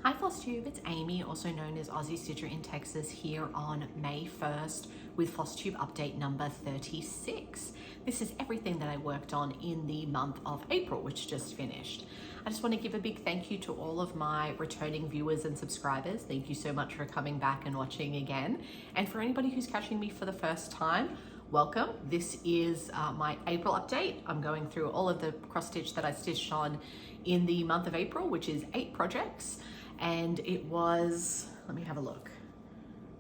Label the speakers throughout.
Speaker 1: Hi Flosstube, it's Amy, also known as Aussie Stitcher in Texas, here on May 1st with Flosstube update number 36. This is everything that I worked on in the month of April, which just finished. I just want to give a big thank you to all of my returning viewers and subscribers. Thank you so much for coming back and watching again. And for anybody who's catching me for the first time, welcome. This is my April update. I'm going through all of the cross stitch that I stitched on in the month of April, which is 8 projects. And it was, let me have a look.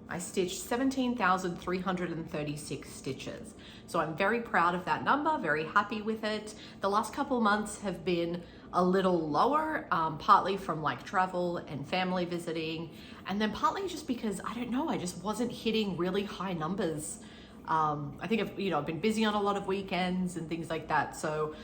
Speaker 1: I stitched 17,336 stitches. So I'm very proud of that number, very happy with it. The last couple months have been a little lower, partly from like travel and family visiting, and then partly just because, I don't know, I just wasn't hitting really high numbers. I think I've been busy on a lot of weekends and things like that. So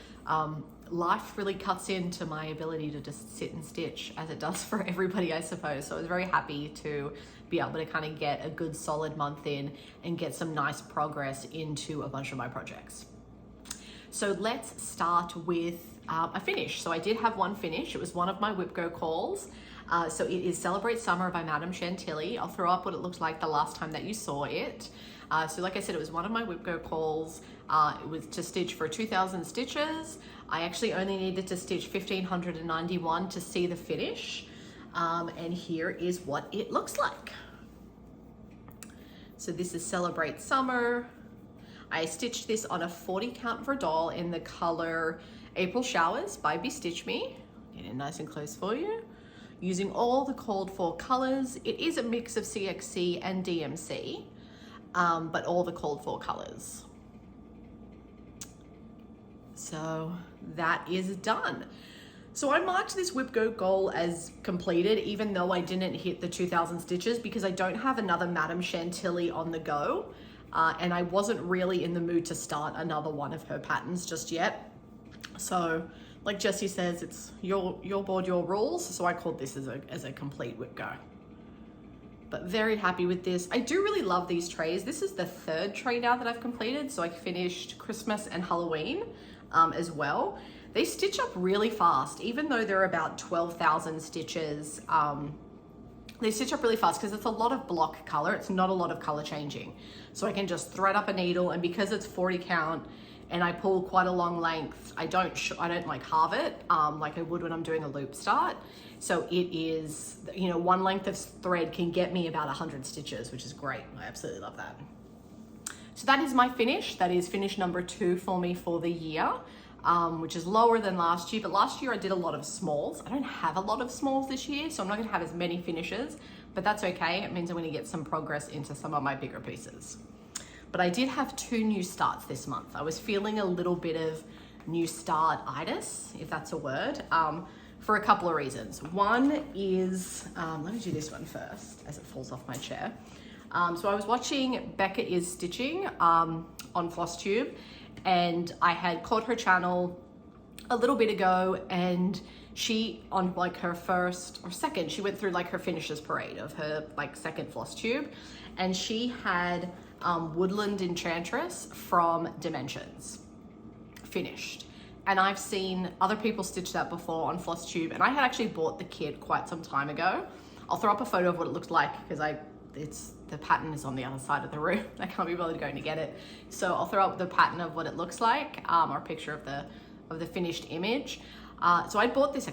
Speaker 1: life really cuts into my ability to just sit and stitch, as it does for everybody, I suppose. So I was very happy to be able to kind of get a good solid month in and get some nice progress into a bunch of my projects. So let's start with a finish. So I did have one finish. It was one of my Whip Go calls. So it is Celebrate Summer by Madame Chantilly. I'll throw up what it looked like the last time that you saw it. So like I said, it was one of my Whip Go calls. It was to stitch for 2,000 stitches. I actually only needed to stitch 1,591 to see the finish. And here is what it looks like. So this is Celebrate Summer. I stitched this on a 40 count verdal in the color April Showers by BeStitchMe. Get it nice and close for you. Using all the called for colors. It is a mix of CXC and DMC, but all the called for colors. So that is done. So I marked this Whip Go goal as completed, even though I didn't hit the 2,000 stitches, because I don't have another Madame Chantilly on the go. And I wasn't really in the mood to start another one of her patterns just yet. So like Jessie says, it's your board, your rules. So I called this as a complete Whip Go. But very happy with this. I do really love these trays. This is the 3rd tray now that I've completed. So I finished Christmas and Halloween as well. They stitch up really fast, even though they're about 12,000 stitches. They stitch up really fast because it's a lot of block color. It's not a lot of color changing. So I can just thread up a needle, and because it's 40 count and I pull quite a long length, I don't like halve it like I would when I'm doing a loop start. So it is, one length of thread can get me about 100 stitches, which is great. I absolutely love that. So that is my finish. That is finish number 2 for me for the year, which is lower than last year. But last year I did a lot of smalls. I don't have a lot of smalls this year, so I'm not gonna have as many finishes, but that's okay. It means I'm gonna get some progress into some of my bigger pieces. But I did have 2 new starts this month. I was feeling a little bit of new start-itis, if that's a word, for a couple of reasons. One is, let me do this one first as it falls off my chair. So I was watching Becca is Stitching on Flosstube, and I had caught her channel a little bit ago, and she, on like her first or second, she went through like her finishes parade of her like second Flosstube, and she had Woodland Enchantress from Dimensions finished. And I've seen other people stitch that before on Flosstube, and I had actually bought the kit quite some time ago. I'll throw up a photo of what it looked like because the pattern is on the other side of the room. I can't be bothered going to get it. So I'll throw up the pattern of what it looks like, or a picture of the finished image. So I bought this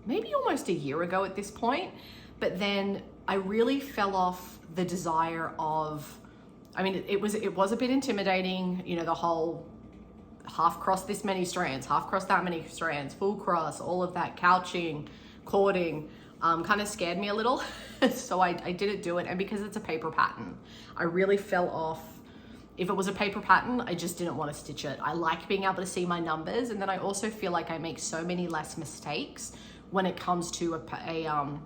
Speaker 1: maybe almost a year ago at this point, but then I really fell off the desire of, it was a bit intimidating, the whole half cross this many strands, half cross that many strands, full cross, all of that couching, cording, kind of scared me a little. So I didn't do it. And because it's a paper pattern, I really fell off. If it was a paper pattern, I just didn't want to stitch it. I like being able to see my numbers. And then I also feel like I make so many less mistakes when it comes to a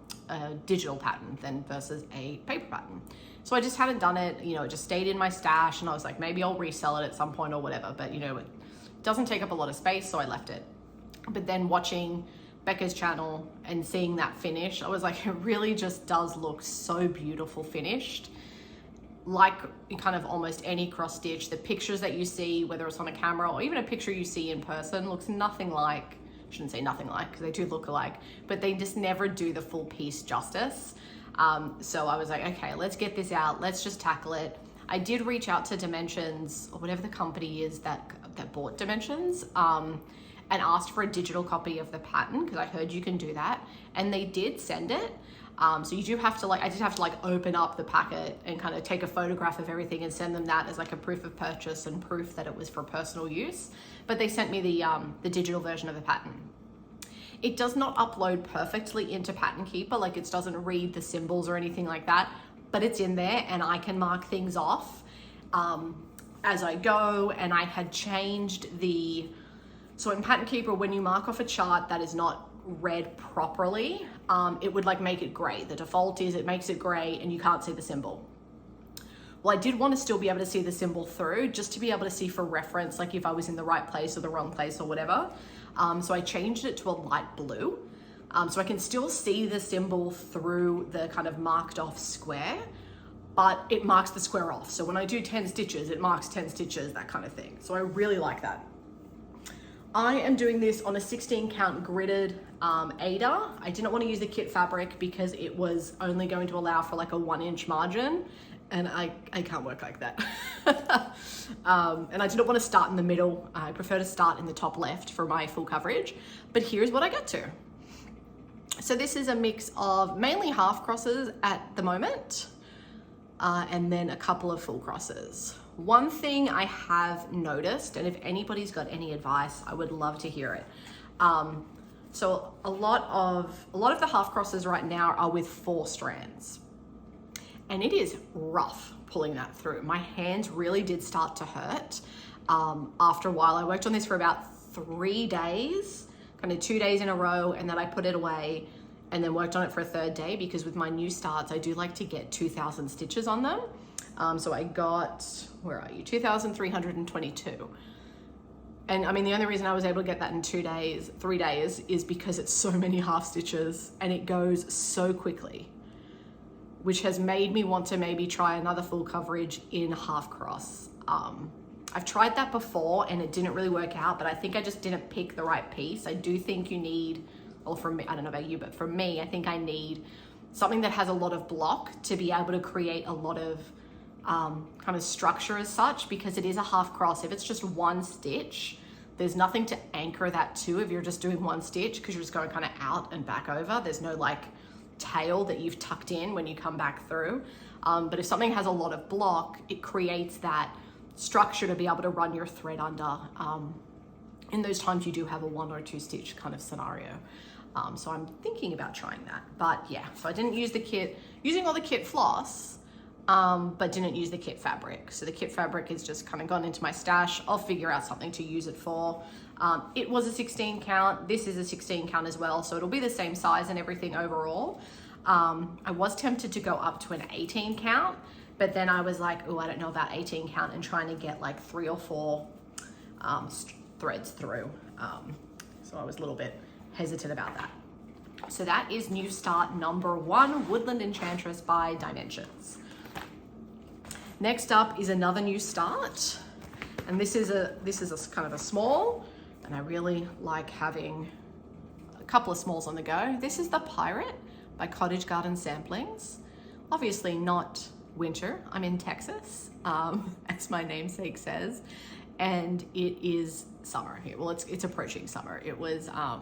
Speaker 1: digital pattern than versus a paper pattern. So I just hadn't done it, it just stayed in my stash, and I was like, maybe I'll resell it at some point or whatever, but it doesn't take up a lot of space, so I left it. But then watching Becca's channel and seeing that finish, I was like, it really just does look so beautiful finished. Like kind of almost any cross stitch, the pictures that you see, whether it's on a camera or even a picture you see in person, looks nothing like shouldn't say nothing like, because they do look alike, but they just never do the full piece justice. So I was like, okay, let's get this out. Let's just tackle it. I did reach out to Dimensions, or whatever the company is that bought Dimensions, and asked for a digital copy of the pattern, because I heard you can do that. And they did send it. So you do have to I did have to open up the packet and kind of take a photograph of everything and send them that as like a proof of purchase and proof that it was for personal use. But they sent me the digital version of the pattern. It does not upload perfectly into Pattern Keeper, like it doesn't read the symbols or anything like that, but it's in there and I can mark things off as I go. And I had changed so in Pattern Keeper, when you mark off a chart that is not read properly, it would make it gray. The default is it makes it gray and you can't see the symbol. Well, I did want to still be able to see the symbol through, just to be able to see for reference, like if I was in the right place or the wrong place or whatever. So I changed it to a light blue. So I can still see the symbol through the kind of marked off square, but it marks the square off. So when I do 10 stitches, it marks 10 stitches, that kind of thing. So I really like that. I am doing this on a 16 count gridded Aida. I didn't want to use the kit fabric because it was only going to allow for a 1-inch margin, and I can't work like that. And I didn't want to start in the middle. I prefer to start in the top left for my full coverage, but here's what I got to. So this is a mix of mainly half crosses at the moment, and then a couple of full crosses. One thing I have noticed, and if anybody's got any advice, I would love to hear it. So a lot of the half crosses right now are with 4 strands, and it is rough pulling that through. My hands really did start to hurt after a while. I worked on this for about 3 days, kind of 2 days in a row, and then I put it away and then worked on it for a 3rd day, because with my new starts, I do like to get 2,000 stitches on them. So I got, where are you? 2,322. And I mean, the only reason I was able to get that in 3 days is because it's so many half stitches and it goes so quickly, which has made me want to maybe try another full coverage in half cross. I've tried that before and it didn't really work out, but I think I just didn't pick the right piece. I do think you need, or for me, I don't know about you, but for me, I think I need something that has a lot of block to be able to create a lot of kind of structure as such, because it is a half cross. If it's just 1 stitch, there's nothing to anchor that to if you're just doing 1 stitch, because you're just going kind of out and back over. There's no tail that you've tucked in when you come back through. But if something has a lot of block, it creates that structure to be able to run your thread under. In those times you do have a 1 or 2 stitch kind of scenario. So I'm thinking about trying that, but yeah, so I didn't use the kit, using all the kit floss, but didn't use the kit fabric. So the kit fabric is just kind of gone into my stash. I'll figure out something to use it for. It was a 16 count. This is a 16 count as well. So it'll be the same size and everything overall. I was tempted to go up to an 18 count, but then I was like, oh, I don't know about 18 count, and trying to get 3 or 4 threads through. So I was a little bit hesitant about that. So that is new start number 1, Woodland Enchantress by Dimensions. Next up is another new start, and this is a kind of a small, and I really like having a couple of smalls on the go. This is the Pirate by Cottage Garden Samplings. Obviously not winter, I'm in Texas, as my namesake says, and it is summer here. Well, it's approaching summer. It was, I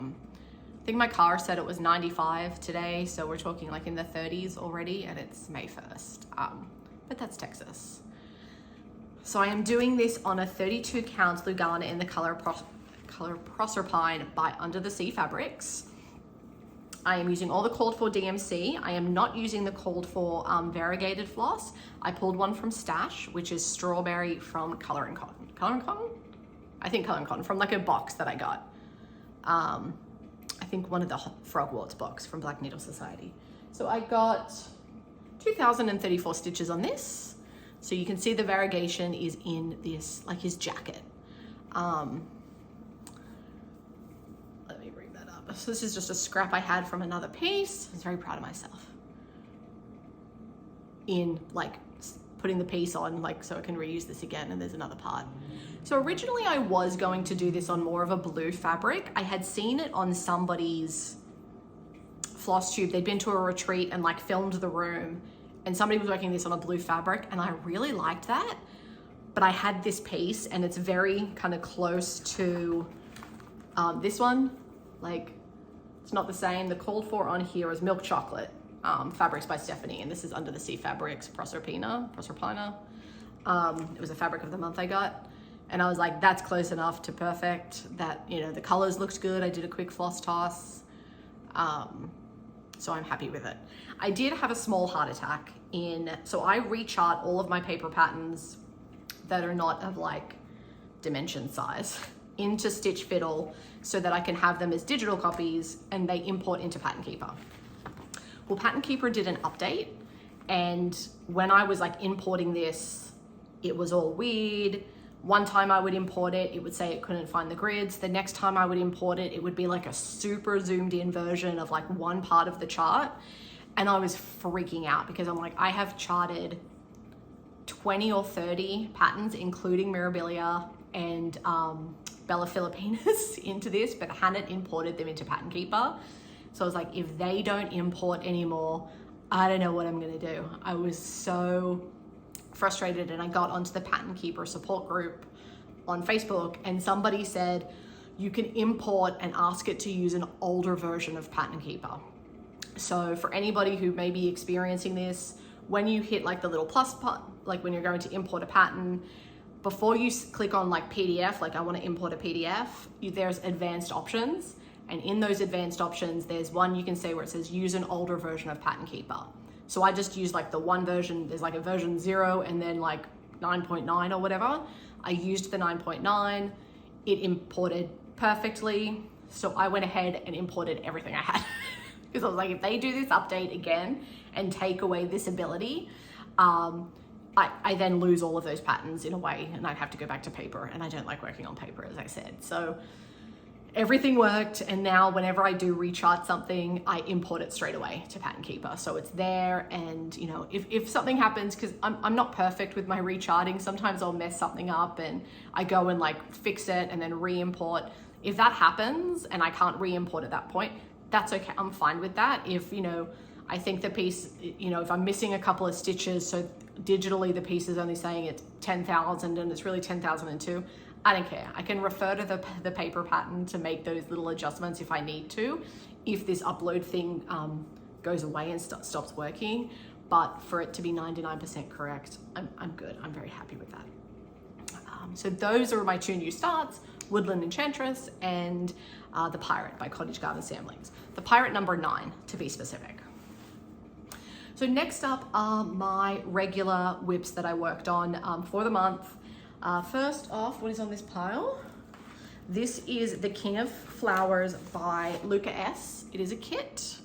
Speaker 1: think my car said it was 95 today, so we're talking in the 30s already, and it's May 1st. But that's Texas. So I am doing this on a 32 count lugana in the color Proserpina by Under the Sea Fabrics. I am using all the called for DMC. I am not using the called for variegated floss. I pulled one from Stash, which is strawberry from Color and Cotton. Color and Cotton? I think Color and Cotton, from a box that I got. I think one of the Frogwarts box from Black Needle Society. So I got 2,034 stitches on this. So you can see the variegation is in this, his jacket. Let me bring that up. So this is just a scrap I had from another piece. I was very proud of myself. In putting the piece on, like, so I can reuse this again, and there's another part. So originally I was going to do this on more of a blue fabric. I had seen it on somebody's Flosstube. They'd been to a retreat and like filmed the room, and somebody was working this on a blue fabric, and I really liked that. But I had this piece, and it's very kind of close to this one. Like, it's not the same. The called for on here is Milk Chocolate, Fabrics by Stephanie, and this is Under the Sea Fabrics, Proserpina. It was a fabric of the month I got, and I was like, that's close enough to perfect. That, you know, the colors looked good. I did a quick floss toss, so I'm happy with it. I did have a small heart attack so I rechart all of my paper patterns that are not of like dimension size into Stitch Fiddle so that I can have them as digital copies, and they import into Pattern Keeper. Well, Pattern Keeper did an update, and when I was like importing this, it was all weird. One time I would import it, it would say it couldn't find the grids. The next time I would import it, it would be like a super zoomed in version of like one part of the chart. And I was freaking out because I'm like, I have charted 20 or 30 patterns, including Mirabilia and Bella Filipinas into this, but hadn't imported them into Pattern Keeper. So I was like, if they don't import anymore, I don't know what I'm gonna do. I was so frustrated, and I got onto the Pattern Keeper support group on Facebook, and somebody said, you can import and ask it to use an older version of Pattern Keeper. So for anybody who may be experiencing this, when you hit like the little plus button, like when you're going to import a pattern, before you click on like PDF, like I want to import a PDF, there's advanced options. And in those advanced options, there's one you can say where it says use an older version of Pattern Keeper. So I just used like the one version, there's like a version 0 and then like 9.9 or whatever. I used the 9.9, it imported perfectly. So I went ahead and imported everything I had. Because I was like, if they do this update again and take away this ability, I then lose all of those patterns in a way, and I'd have to go back to paper, and I don't like working on paper, as I said. So everything worked, and now whenever I do rechart something, I import it straight away to Pattern Keeper. So it's there, and you know, if something happens, because I'm not perfect with my recharting, sometimes I'll mess something up and I go and like fix it and then re-import. If that happens and I can't re-import at that point, that's okay, I'm fine with that. If, you know, I think the piece, you know, if I'm missing a couple of stitches, so digitally the piece is only saying it's 10,000 and it's really 10,002, I don't care. I can refer to the paper pattern to make those little adjustments if I need to, if this upload thing goes away and stops working. But for it to be 99% correct, I'm good. I'm very happy with that. So those are my two new starts, Woodland Enchantress and The Pirate by Cottage Garden Samplings. The Pirate number 9, to be specific. So next up are my regular whips that I worked on for the month. First off, what is on this pile? This is the King of Flowers by Luca S. It is a kit.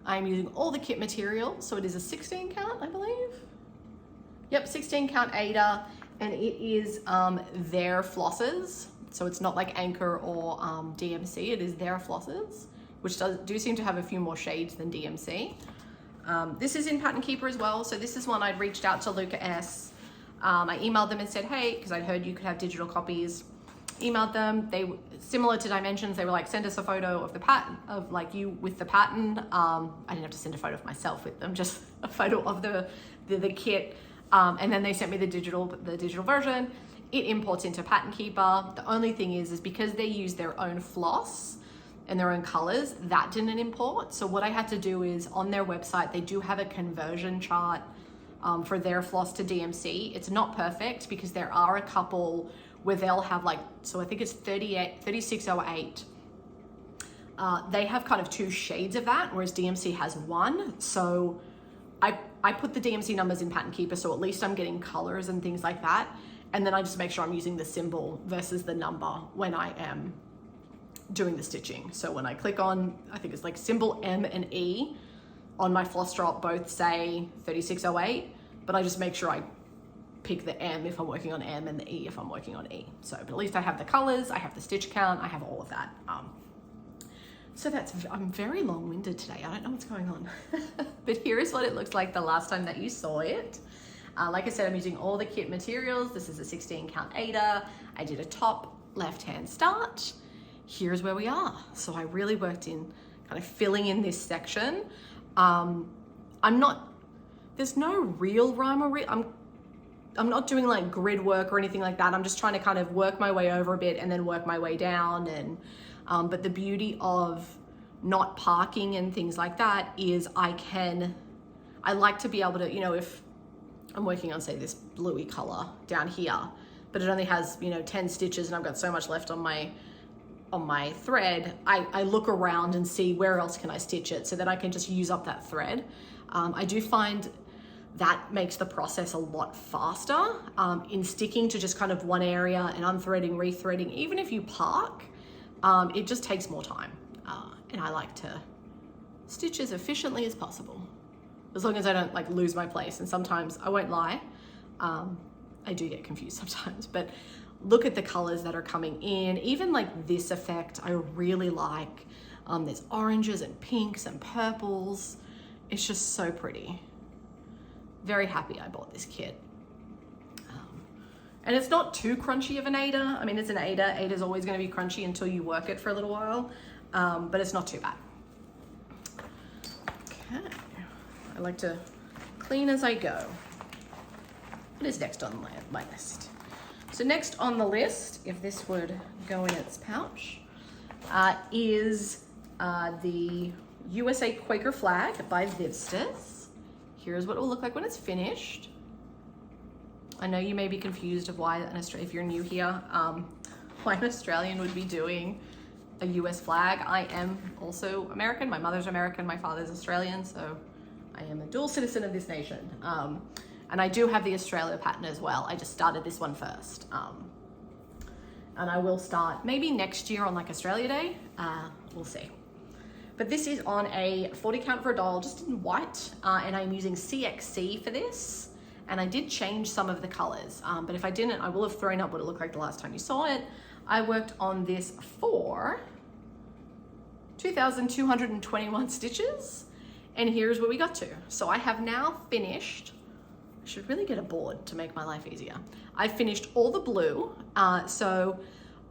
Speaker 1: I'm using all the kit material, so it is a 16 count, I believe. Yep, 16 count Aida, and it is their flosses. So it's not like Anchor or DMC, it is their flosses, which do seem to have a few more shades than DMC. This is in Pattern Keeper as well. So this is one I'd reached out to Luca S. I emailed them and said, hey, because I'd heard you could have digital copies. Emailed them, they similar to Dimensions, they were like, send us a photo of the pattern, of like you with the pattern. I didn't have to send a photo of myself with them, just a photo of the kit. And then they sent me the digital version. It imports into Pattern Keeper. The only thing is because they use their own floss and their own colors, that didn't import. So what I had to do is on their website, they do have a conversion chart for their floss to DMC. It's not perfect because there are a couple where they'll have like, so I think it's 3608. They have kind of two shades of that, whereas DMC has one. So I put the DMC numbers in Pattern Keeper, so at least I'm getting colors and things like that. And then I just make sure I'm using the symbol versus the number when I am doing the stitching. So when I click on, I think it's like symbol M and E on my floss drop, both say 3608, but I just make sure I pick the M if I'm working on M and the E if I'm working on E. So, but at least I have the colors, I have the stitch count, I have all of that. So I'm very long-winded today. I don't know what's going on. But here is what it looks like the last time that you saw it. Like I said, I'm using all the kit materials. This is a 16 count Aida. I did a top left-hand start. Here's where we are. So I really worked in kind of filling in this section. There's no real rhyme or I'm not doing like grid work or anything like that. I'm just trying to kind of work my way over a bit and then work my way down. And but the beauty of not parking and things like that is I like to be able to, you know, if I'm working on, say, this bluey color down here, but it only has, you know, 10 stitches and I've got so much left on my thread, I look around and see where else can I stitch it so that I can just use up that thread. I do find that makes the process a lot faster in sticking to just kind of one area and unthreading, rethreading. Even if you park, it just takes more time. And I like to stitch as efficiently as possible, as long as I don't like lose my place. And sometimes, I won't lie, I do get confused sometimes, but look at the colors that are coming in. Even like this effect, I really like. There's oranges and pinks and purples. It's just so pretty. Very happy I bought this kit. And it's not too crunchy of an Aida. I mean, it's an Aida. Aida's always gonna be crunchy until you work it for a little while, but it's not too bad. Okay, I like to clean as I go. What is next on my list? So next on the list, if this would go in its pouch, is the USA Quaker Flag by Vivsters. Here's what it will look like when it's finished. I know you may be confused of why, if you're new here, why an Australian would be doing a US flag. I am also American. My mother's American, my father's Australian, so I am a dual citizen of this nation. And I do have the Australia pattern as well. I just started this one first. And I will start maybe next year on like Australia Day. We'll see. But this is on a 40 count verdal, just in white, and I'm using CXC for this. And I did change some of the colors, but if I didn't, I will have thrown up what it looked like the last time you saw it. I worked on this for 2,221 stitches, and here's where we got to. So I have now finished, I should really get a board to make my life easier. I finished all the blue, so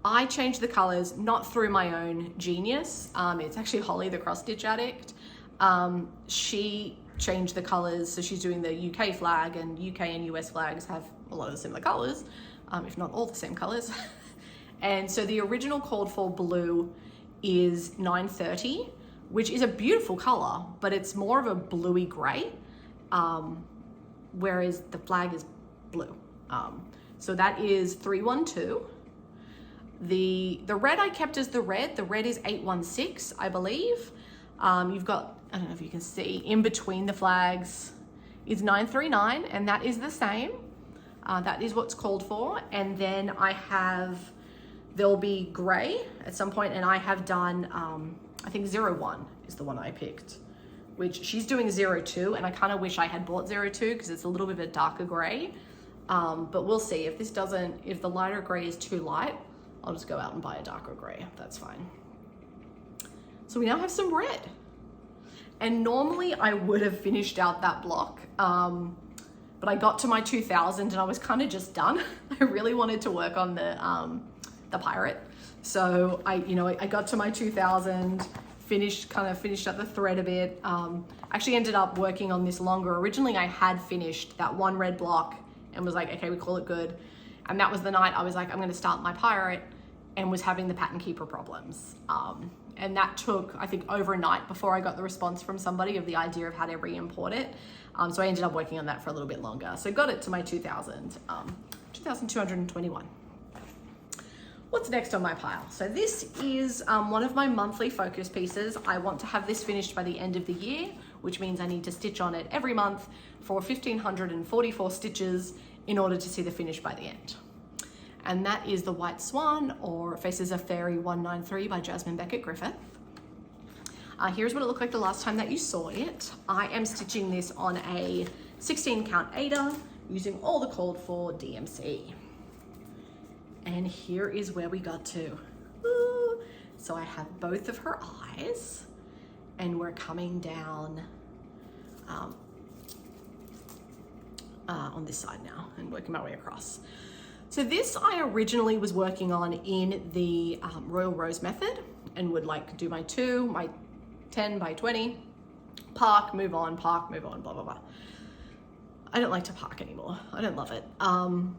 Speaker 1: I changed the colors, not through my own genius. It's actually Holly, the cross stitch addict. She changed the colors, so she's doing the UK flag, and UK and US flags have a lot of similar colors, if not all the same colors. And so the original called for blue is 930, which is a beautiful color, but it's more of a bluey gray, whereas the flag is blue. So that is 312. The red I kept as the red is 816, I believe. You've got, I don't know if you can see, in between the flags is 939, and that is the same. That is what's called for. And then there'll be gray at some point, and I have done, I think 01 is the one I picked, which she's doing 02, and I kind of wish I had bought 02 because it's a little bit of a darker gray. But we'll see. If the lighter gray is too light, I'll just go out and buy a darker gray. That's fine. So we now have some red. And normally I would have finished out that block, but I got to my 2000 and I was kind of just done. I really wanted to work on the pirate. So I got to my 2000, finished up the thread a bit. Actually ended up working on this longer. Originally I had finished that one red block and was like, okay, we call it good. And that was the night I was like, I'm gonna start my pirate, and was having the pattern keeper problems. And that took, I think, overnight before I got the response from somebody of the idea of how to re-import it. So I ended up working on that for a little bit longer. So got it to my 2,221. What's next on my pile? So this is one of my monthly focus pieces. I want to have this finished by the end of the year, which means I need to stitch on it every month for 1,544 stitches in order to see the finish by the end. And that is the White Swan, or Faces of Faery 193 by Jasmine Becket-Griffith. Here's what it looked like the last time that you saw it. I am stitching this on a 16 count Aida using all the called for DMC. And here is where we got to. Ooh. So I have both of her eyes, and we're coming down on this side now and working my way across. So this I originally was working on in the Royal Rose method and would like do my 2, my 10 by 20, park, move on, blah, blah, blah. I don't like to park anymore. I don't love it. And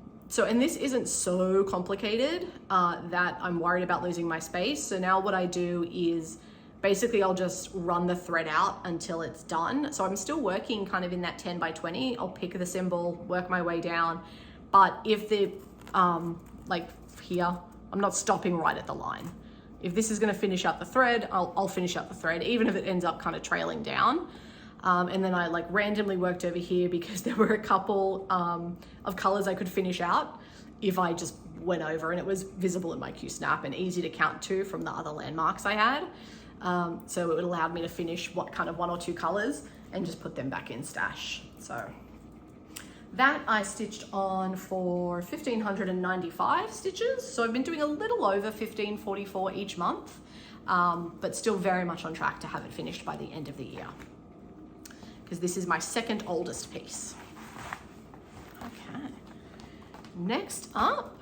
Speaker 1: this isn't so complicated that I'm worried about losing my space. So now what I do is basically I'll just run the thread out until it's done. So I'm still working kind of in that 10 by 20. I'll pick the symbol, work my way down. But if the, like here, I'm not stopping right at the line. If this is gonna finish up the thread, I'll finish up the thread, even if it ends up kind of trailing down. And then I like randomly worked over here because there were a couple of colors I could finish out if I just went over, and it was visible in my Q-snap and easy to count to from the other landmarks I had. So it allowed me to finish what kind of 1 or 2 colors and just put them back in stash. So that I stitched on for 1,595 stitches. So I've been doing a little over 1,544 each month, but still very much on track to have it finished by the end of the year, because this is my second oldest piece. Okay. Next up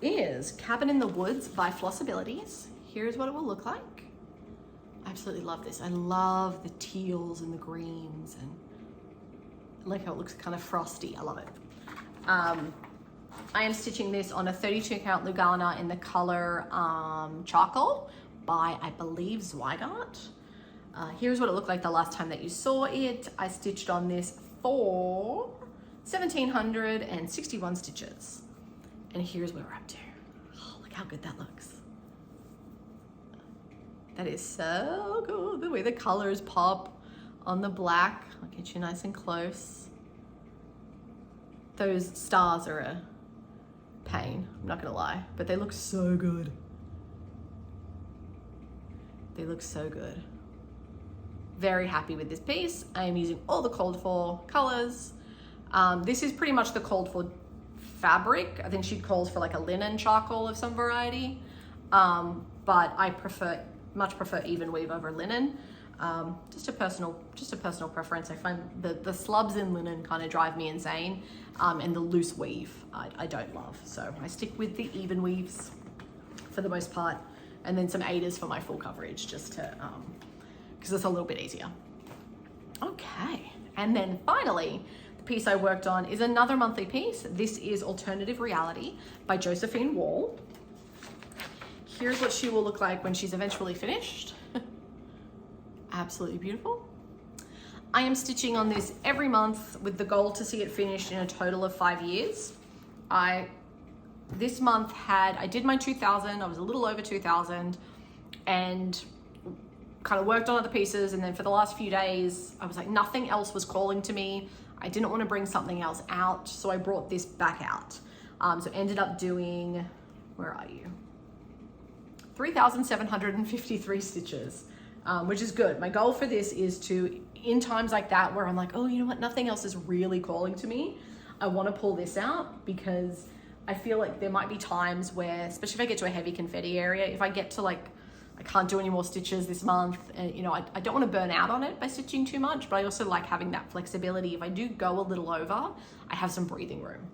Speaker 1: is Cabin in the Woods by Flossabilities. Here's what it will look like. I absolutely love this. I love the teals and the greens, and I like how it looks kind of frosty. I love it. I am stitching this on a 32 count lugana in the color charcoal by, I believe, Zweigart. Here's what it looked like the last time that you saw it. I stitched on this for 1,761 stitches. And here's where we're up to. Oh, look how good that looks. That is so cool. The way the colors pop on the black. I'll get you nice and close. Those stars are a pain, I'm not gonna lie, but they look so good. They look so good. Very happy with this piece. I am using all the called for colors. This is pretty much the called for fabric. I think she calls for like a linen charcoal of some variety, but I much prefer even weave over linen. Just a personal preference. I find the slubs in linen kind of drive me insane, and the loose weave I don't love. So I stick with the even weaves for the most part, and then some Aidas for my full coverage, just to because it's a little bit easier. Okay, and then finally, the piece I worked on is another monthly piece. This is Alternative Reality by Josephine Wall. Here's what she will look like when she's eventually finished. Absolutely beautiful. I am stitching on this every month with the goal to see it finished in a total of 5 years. This month I did my 2,000, I was a little over 2,000, and kind of worked on other pieces, and then for the last few days, I was like, nothing else was calling to me. I didn't want to bring something else out, so I brought this back out. So ended up doing, where are you? 3,753 stitches, which is good. My goal for this is to, in times like that where I'm like, oh, you know what, nothing else is really calling to me, I want to pull this out, because I feel like there might be times where, especially if I get to a heavy confetti area, if I get to like, I can't do any more stitches this month, and you know, I don't want to burn out on it by stitching too much, but I also like having that flexibility. If I do go a little over, I have some breathing room,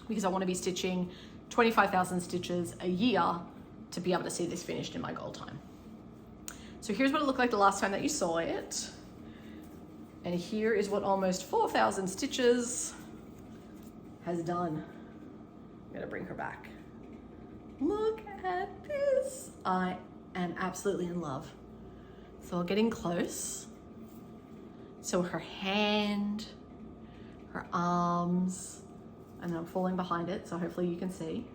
Speaker 1: because I want to be stitching 25,000 stitches a year to be able to see this finished in my goal time. So here's what it looked like the last time that you saw it. And here is what almost 4,000 stitches has done. I'm gonna bring her back. Look at this. I am absolutely in love. So I'll get in close. So her hand, her arms, and I'm falling behind it, so hopefully you can see.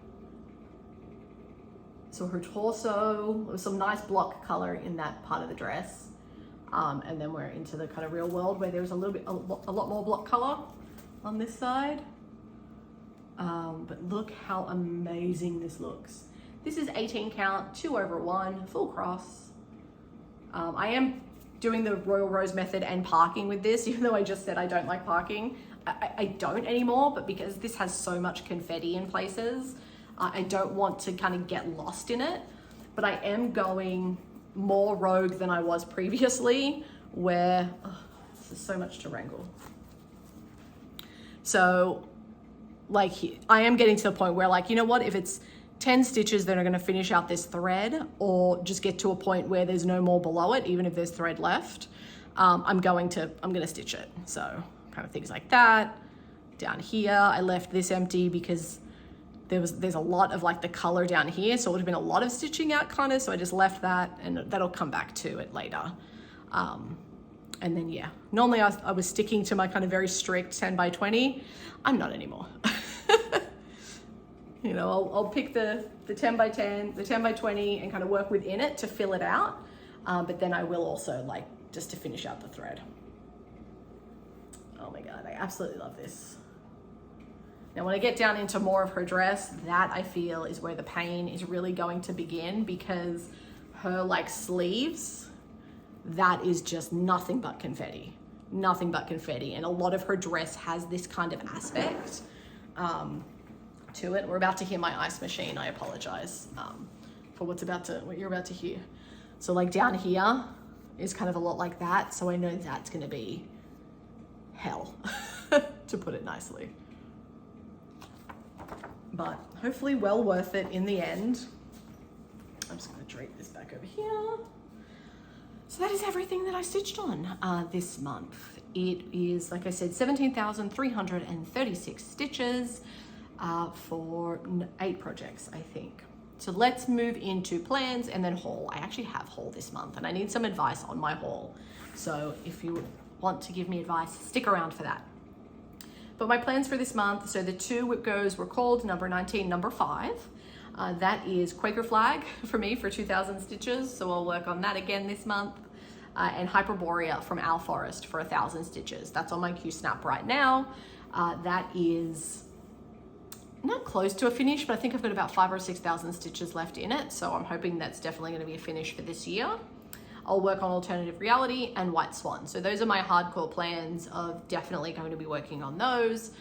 Speaker 1: So her torso, with some nice block color in that part of the dress. And then we're into the kind of real world where there's a lot more block color on this side. But look how amazing this looks. This is 18 count, 2/1, full cross. I am doing the Royal Rose method and parking with this, even though I just said I don't like parking. I don't anymore, but because this has so much confetti in places, I don't want to kind of get lost in it, but I am going more rogue than I was previously, where this is so much to wrangle. So like I am getting to the point where like, you know what, if it's 10 stitches that are going to finish out this thread, or just get to a point where there's no more below it, even if there's thread left, I'm going to stitch it. So kind of things like that. Down here, I left this empty because there's a lot of like the color down here, so it would have been a lot of stitching out kind of, so I just left that, and that'll come back to it later. And then yeah, normally I was sticking to my kind of very strict 10 by 20. I'm not anymore. You know, I'll pick the 10 by 10, the 10 by 20 and kind of work within it to fill it out. But then I will also like just to finish out the thread. Oh my God, I absolutely love this. Now when I get down into more of her dress, that I feel is where the pain is really going to begin, because her like sleeves, that is just nothing but confetti, nothing but confetti. And a lot of her dress has this kind of aspect to it. We're about to hear my ice machine. I apologize for what you're about to hear. So like down here is kind of a lot like that. So I know that's gonna be hell, to put it nicely. But hopefully well worth it in the end. I'm just gonna drape this back over here. So that is everything that I stitched on this month. It is, like I said, 17,336 stitches for 8 projects, I think. So let's move into plans and then haul. I actually have haul this month and I need some advice on my haul. So if you want to give me advice, stick around for that. But my plans for this month, so the 2 whip goes were called number 19, number 5. That is Quaker Flag for me for 2,000 stitches. So I'll work on that again this month. And Hyperborea from Owl Forest for 1,000 stitches. That's on my Q-Snap right now. That is not close to a finish, but I think I've got about 5,000 or 6,000 stitches left in it. So I'm hoping that's definitely going to be a finish for this year. I'll work on Alternative Reality and White Swan. So those are my hardcore plans of definitely going to be working on those.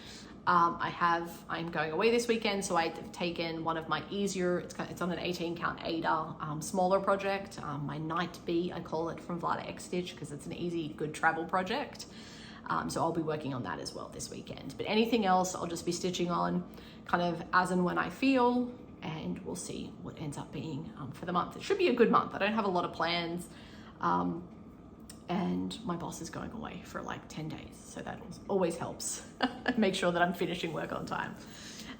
Speaker 1: I'm going away this weekend, so I've taken one of my easier, it's on an 18 count Aida, smaller project, my Night Bee, I call it, from Vlada X Stitch, because it's an easy, good travel project. So I'll be working on that as well this weekend. But anything else, I'll just be stitching on kind of as and when I feel, and we'll see what ends up being for the month. It should be a good month. I don't have a lot of plans. And my boss is going away for like 10 days. So that always helps make sure that I'm finishing work on time.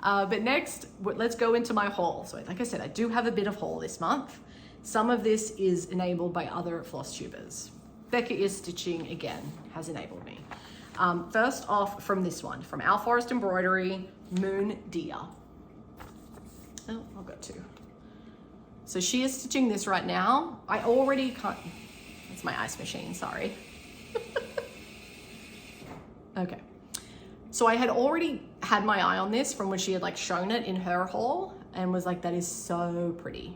Speaker 1: But next, let's go into my haul. So like I said, I do have a bit of haul this month. Some of this is enabled by other floss tubers. Becca is stitching again, has enabled me. First off from this one, from Owl Forest Embroidery, Moon Deer. Oh, I've got 2. So she is stitching this right now. I already can't, that's my ice machine, sorry. Okay. So I had already had my eye on this from when she had like shown it in her haul and was like, that is so pretty.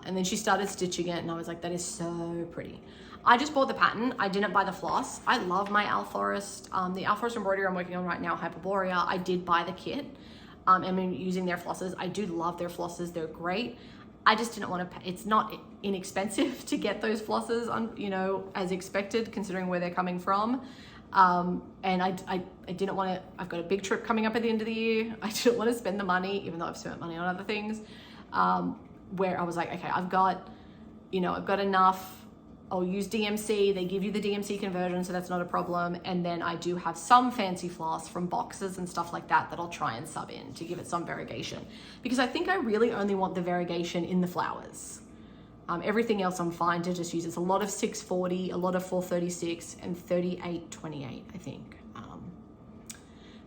Speaker 1: And then she started stitching it and I was like, that is so pretty. I just bought the pattern. I didn't buy the floss. I love my Owl Forest. The Owl Forest embroidery I'm working on right now, Hyperborea, I did buy the kit. I'm using their flosses. I do love their flosses. They're great. I just didn't want to pay. It's not inexpensive to get those flosses on, you know, as expected, considering where they're coming from. And I didn't want to, I've got a big trip coming up at the end of the year. I didn't want to spend the money, even though I've spent money on other things, where I was like, okay, I've got enough. I'll use DMC. They give you the DMC conversion, so that's not a problem. And then I do have some fancy floss from boxes and stuff like that I'll try and sub in to give it some variegation. Because I think I really only want the variegation in the flowers. Everything else I'm fine to just use. It's a lot of 640, a lot of 436, and 3828, I think.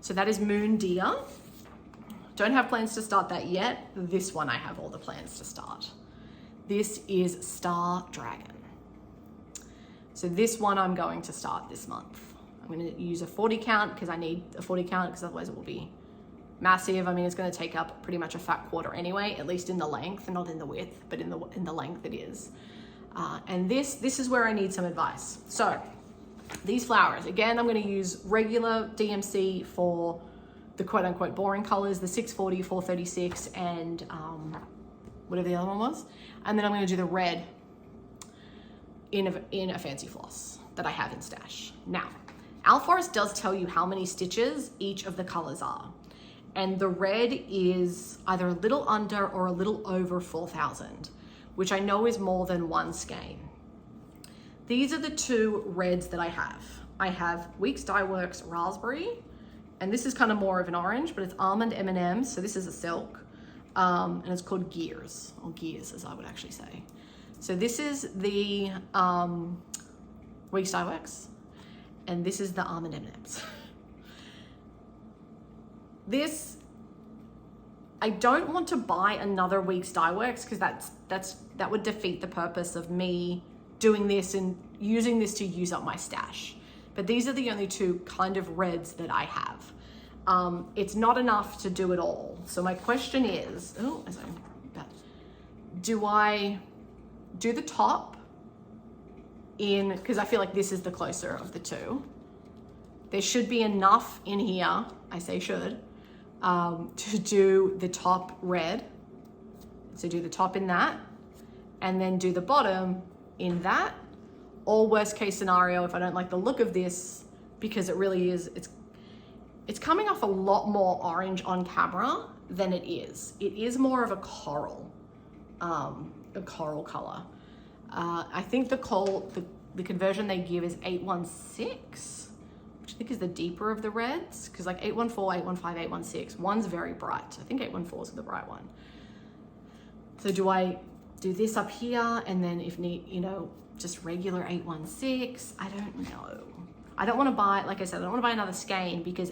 Speaker 1: So that is Moon Deer. Don't have plans to start that yet. This one I have all the plans to start. This is Star Dragon. So this one I'm going to start this month. I'm going to use a 40 count because I need a 40 count because otherwise it will be massive. I mean, it's going to take up pretty much a fat quarter anyway, at least in the length, not in the width, but in the length it is. And this is where I need some advice. So these flowers, again, I'm going to use regular DMC for the quote unquote boring colors, the 640, 436, and whatever the other one was. And then I'm going to do the red in a fancy floss that I have in stash. Now, Owl Forest does tell you how many stitches each of the colors are. And the red is either a little under or a little over 4,000, which I know is more than one skein. These are the two reds that I have. I have Weeks Dye Works Raspberry, and this is kind of more of an orange, but it's Almond M&Ms, so this is a silk, and it's called Gears, or Gears as I would actually say. So this is the Weeks Dye Works, and this is the Almond M&Ms. This, I don't want to buy another Weeks Dye Works because that would defeat the purpose of me doing this and using this to use up my stash. But these are the only two kind of reds that I have. It's not enough to do it all. So my question is, do I do the top in, because I feel like this is the closer of the two. There should be enough in here, I say should, to do the top red. So do the top in that, and then do the bottom in that. Or worst case scenario, if I don't like the look of this, because it really is, it's coming off a lot more orange on camera than it is. It is more of a coral color. I think the conversion they give is 816, which I think is the deeper of the reds, because like 814, 815, 816, one's very bright. I think 814 is the bright one. So do I do this up here and then if need, just regular 816? I don't know. I don't want to buy, like I said, I don't want to buy another skein because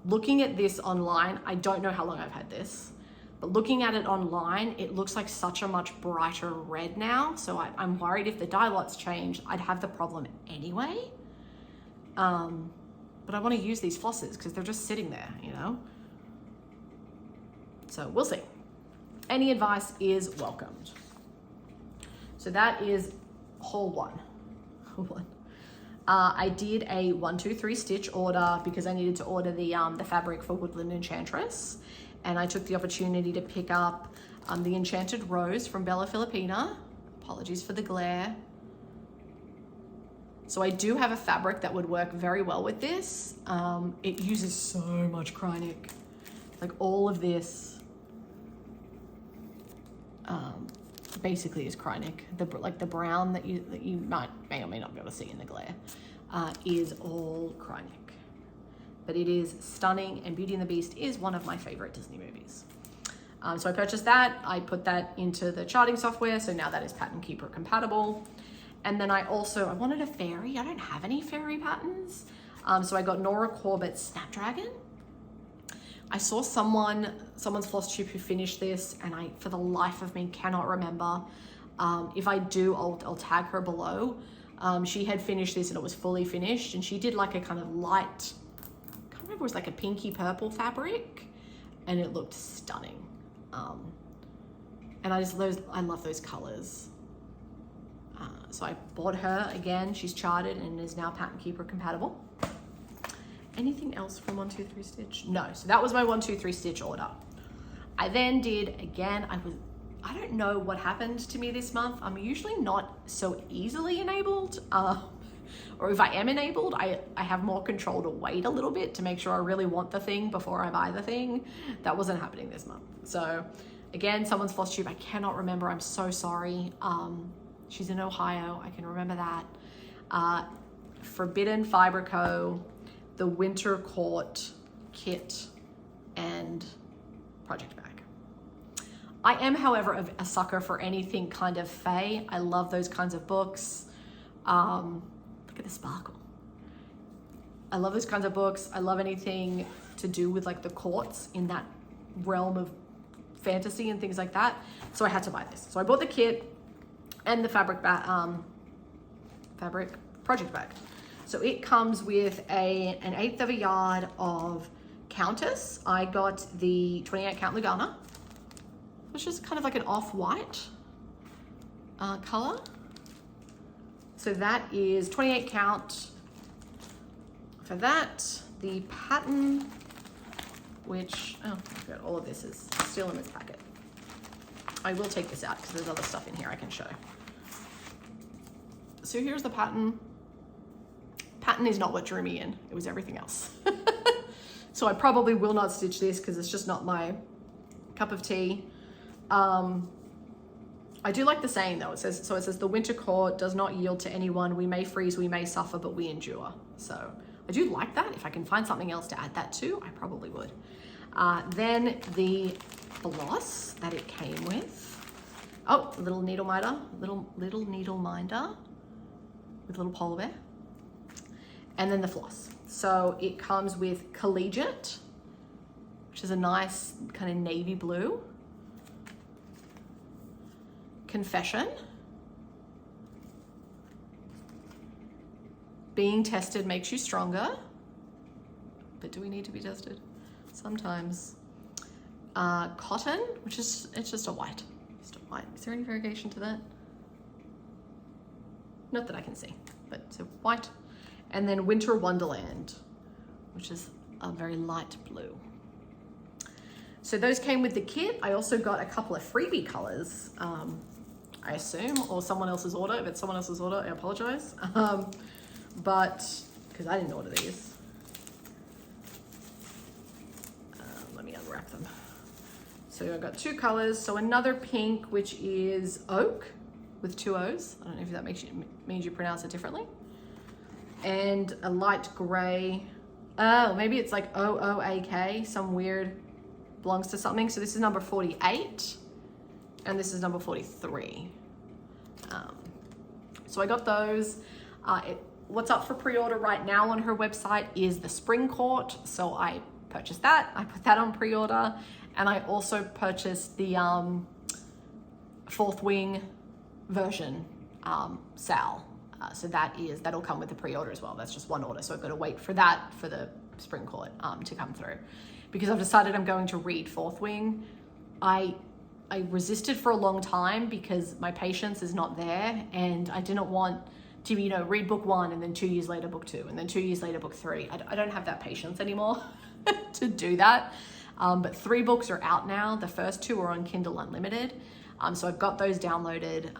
Speaker 1: looking at this online, I don't know how long I've had this, but looking at it online, it looks like such a much brighter red now. So I'm worried if the dye lots change, I'd have the problem anyway. But I want to use these flosses because they're just sitting there, So we'll see. Any advice is welcomed. So that is haul one. I did a 1, 2, 3 stitch order because I needed to order the fabric for Woodland Enchantress. And I took the opportunity to pick up the Enchanted Rose from Bella Filipina. Apologies for the glare. So I do have a fabric that would work very well with this. It uses so much Krynic. Like all of this basically is Krynic. The brown that you may or may not be able to see in the glare is all Krynic. But it is stunning, and Beauty and the Beast is one of my favorite Disney movies. So I purchased that. I put that into the charting software, so now that is Pattern Keeper compatible. And then I wanted a Faery. I don't have any Faery patterns. So I got Nora Corbett's Snapdragon. I saw someone's Flosstube who finished this, and I, for the life of me, cannot remember. If I do, I'll tag her below. She had finished this and it was fully finished, and she did like a kind of light, I can't remember, it was like a pinky purple fabric, and it looked stunning. And I love those colors. So I bought her again. She's charted and is now Pattern Keeper compatible. Anything else from 1, 2, 3 stitch? No. So that was my 1, 2, 3 stitch order. I then did again. I don't know what happened to me this month. I'm usually not so easily enabled, or if I am enabled, I have more control to wait a little bit to make sure I really want the thing before I buy the thing. That wasn't happening this month. So again, someone's Flosstube. I cannot remember. I'm so sorry. She's in Ohio. I can remember that. Forbidden Fiber Co., the Winter Court kit, and Project Bag. I am, however, a sucker for anything kind of Fae. I love those kinds of books. Look at the sparkle. I love those kinds of books. I love anything to do with like the courts in that realm of fantasy and things like that. So I had to buy this. So I bought the kit and the fabric project bag. So it comes with an 1/8 of a yard of Countess. I got the 28 count Lugana, which is kind of like an off-white color. So that is 28 count for that. The pattern, which, I forgot all of this is still in this packet. I will take this out because there's other stuff in here I can show. So here's the pattern. Pattern is not what drew me in. It was everything else. So I probably will not stitch this because it's just not my cup of tea. I do like the saying though. It says, the winter court does not yield to anyone. We may freeze, we may suffer, but we endure. So I do like that. If I can find something else to add that to, I probably would. Then the floss that it came with. Oh, a little needle minder, little needle minder with a little polar bear. And then the floss. So it comes with Collegiate, which is a nice kind of navy blue. Confession. Being tested makes you stronger. But do we need to be tested? Sometimes. Cotton, which is, it's just a white. Just a white. Is there any variegation to that? Not that I can see, but it's a white. And then Winter Wonderland, which is a very light blue. So those came with the kit. I also got a couple of freebie colors, I assume, or someone else's order. If it's someone else's order, I apologize. But, because I didn't order these. Let me unwrap them. So I got two colors. So another pink, which is oak with two O's. I don't know if that means you pronounce it differently. And a light gray. Oh, maybe it's like OOAK, some weird, belongs to something. So this is number 48 and this is number 43. So I got those. What's up for pre-order right now on her website is the Spring Court. So I purchased that. I put that on pre-order, and I also purchased the Fourth Wing version, Sal. So that'll come with the pre-order as well. That's just one order. So I've got to wait for that for the Spring Court to come through, because I've decided I'm going to read Fourth Wing. I resisted for a long time because my patience is not there, and I didn't want to, read book 1 and then 2 years later book 2 and then 2 years later book 3. I don't have that patience anymore to do that. But 3 books are out now. The first 2 are on Kindle Unlimited. So I've got those downloaded,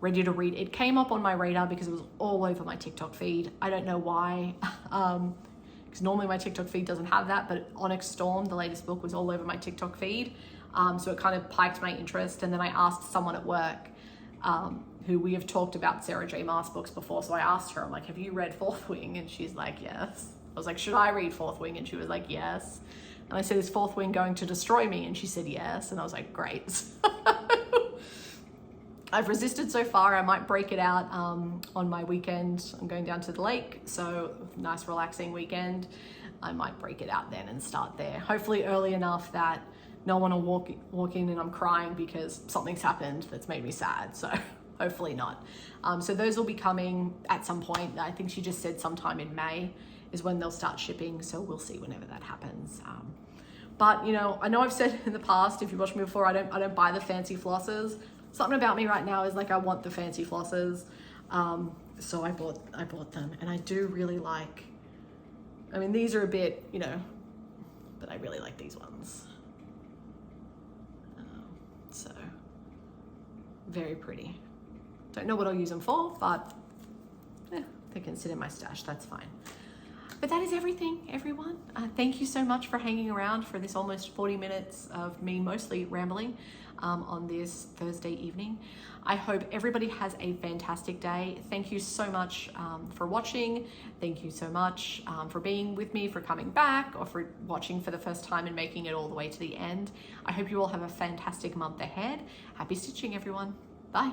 Speaker 1: ready to read. It came up on my radar because it was all over my TikTok feed. I don't know why, because normally my TikTok feed doesn't have that, but Onyx Storm, the latest book, was all over my TikTok feed. So it kind of piqued my interest. And then I asked someone at work, who we have talked about Sarah J. Maas books before. So I asked her, I'm like, have you read Fourth Wing? And she's like, yes. I was like, should I read Fourth Wing? And she was like, yes. And I said, is Fourth Wing going to destroy me? And she said, yes. And I was like, great. I've resisted so far. I might break it out on my weekend. I'm going down to the lake, so nice relaxing weekend. I might break it out then and start there. Hopefully early enough that no one will walk in and I'm crying because something's happened that's made me sad. So hopefully not. So those will be coming at some point. I think she just said sometime in May is when they'll start shipping. So we'll see whenever that happens. But I know I've said in the past, if you watched me before, I don't buy the fancy flosses. Something about me right now is like, I want the fancy flosses. So I bought them, and I do really like, these are a bit, but I really like these ones. So very pretty. Don't know what I'll use them for, but they can sit in my stash, that's fine. But that is everything, everyone. Thank you so much for hanging around for this almost 40 minutes of me mostly rambling on this Thursday evening. I hope everybody has a fantastic day. Thank you so much for watching. Thank you so much for being with me, for coming back, or for watching for the first time and making it all the way to the end. I hope you all have a fantastic month ahead. Happy stitching, everyone. Bye.